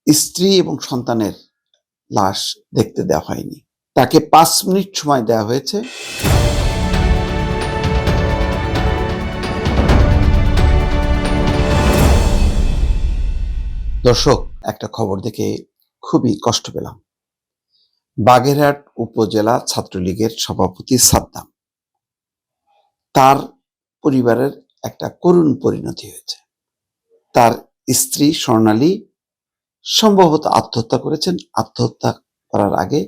স্ত্রী এবং সন্তানের লাশ দেখতে দেওয়া হয়নি। তাকে ৫ মিনিট সময় দেওয়া হয়েছে। দর্শক, একটা খবর দেখে খুবই কষ্ট পেলাম। বাগেরহাট উপজেলা ছাত্রলীগের সভাপতি সাদ্দাম, তার পরিবারের একটা করুণ পরিণতি হয়েছে। তার স্ত্রী স্বর্ণালী সম্ভবত আত্মহত্যা করেছেন। আত্মহত্যা করার আগে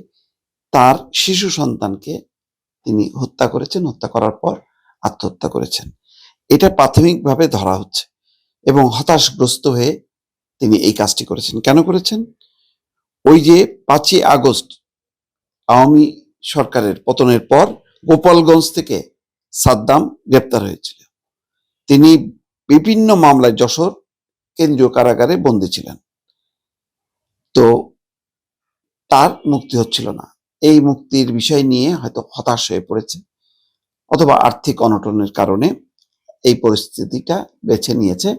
তার শিশু সন্তানকে তিনি হত্যা করেছেন, হত্যা করার পর আত্মহত্যা করেছেন, এটা প্রাথমিকভাবে ধরা হচ্ছে। এবং হতাশগ্রস্ত হয়ে তিনি এই কাজটি করেছেন। কেন করেছেন? ওই যে ৫ই আগস্ট আওয়ামী সরকারের পতনের পর গোপালগঞ্জ থেকে সাদ্দাম গ্রেপ্তার হয়েছিল। তিনি বিভিন্ন মামলায় যশোর কেন্দ্রীয় কারাগারে বন্দী ছিলেন। তো তার মুক্তি হচ্ছিল না। এই মুক্তির বিষয় নিয়ে হয়তো হতাশ হয়ে পড়েছে, অথবা আর্থিক অনটনের কারণে এই পরিস্থিতিটা বেছে নিয়েছে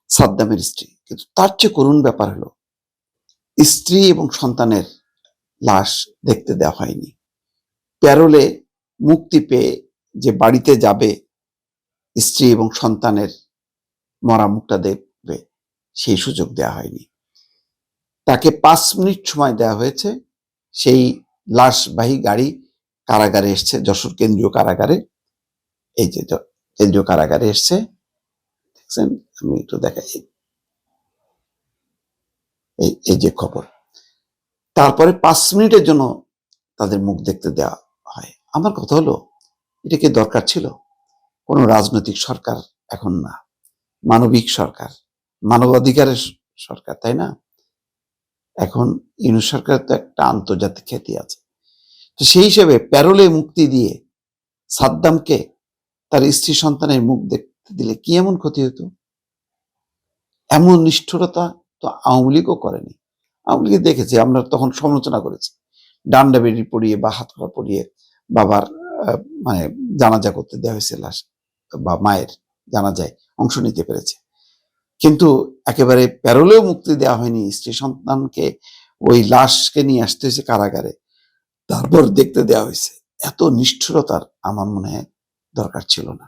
সাদ্দামের স্ত্রী। কিন্তু তার চেয়ে করুণ ব্যাপার হলো, স্ত্রী এবং সন্তানের লাশ দেখতে দেওয়া হয়নি। প্যারোলে মুক্তি পেয়ে যে বাড়িতে যাবে, স্ত্রী এবং সন্তানের মরা মুখটা দেখবে, সেই সুযোগ দেওয়া হয়নি। তাকে ৫ মিনিট সময় দেওয়া হয়েছে। সেই লাশবাহী গাড়ি কারাগারে এসছে, যশোর কেন্দ্রীয় কারাগারে। এই যে কেন্দ্রীয় কারাগারে এসছে, দেখছেন? আমি একটু দেখাই, এই যে খবর। তারপরে ৫ মিনিটের জন্য তাদের মুখ দেখতে দেওয়া হয়। আমার কথা হলো, এটা কি দরকার ছিল? কোনো রাজনৈতিক সরকার এখন না, মানবিক সরকার, মানবাধিকারের সরকার, তাই না? এখন ইউনূস সরকার তো একটা আন্তর্জাতিক খ্যাতি আছে। তো সেই হিসেবে প্যারোলে মুক্তি দিয়ে সাদ্দামকে তার স্ত্রী সন্তানের মুখ দেখতে দিলে কি এমন ক্ষতি হতো? এমন নিষ্ঠুরতা তো আওয়ামী লীগও করেনি। আওয়ামী লীগ দেখেছি, আমরা তখন সমালোচনা করেছি, ডান্ডা বেড়ি পরিয়ে বা হাত কড়া পরিয়ে বাবার মানে জানাজা করতে দেওয়া হয়েছে, লাশ বা মায়ের জানাজায় অংশ নিতে পেরেছে। কিন্তু একেবারে প্যারোলেও মুক্তি দেওয়া হয়নি। স্ত্রী সন্তানকে ওই লাশকে নিয়ে আসতে হয়েছে কারাগারে, তারপর দেখতে দেওয়া হয়েছে। এত নিষ্ঠুরতার আমার মনে হয় দরকার ছিল না।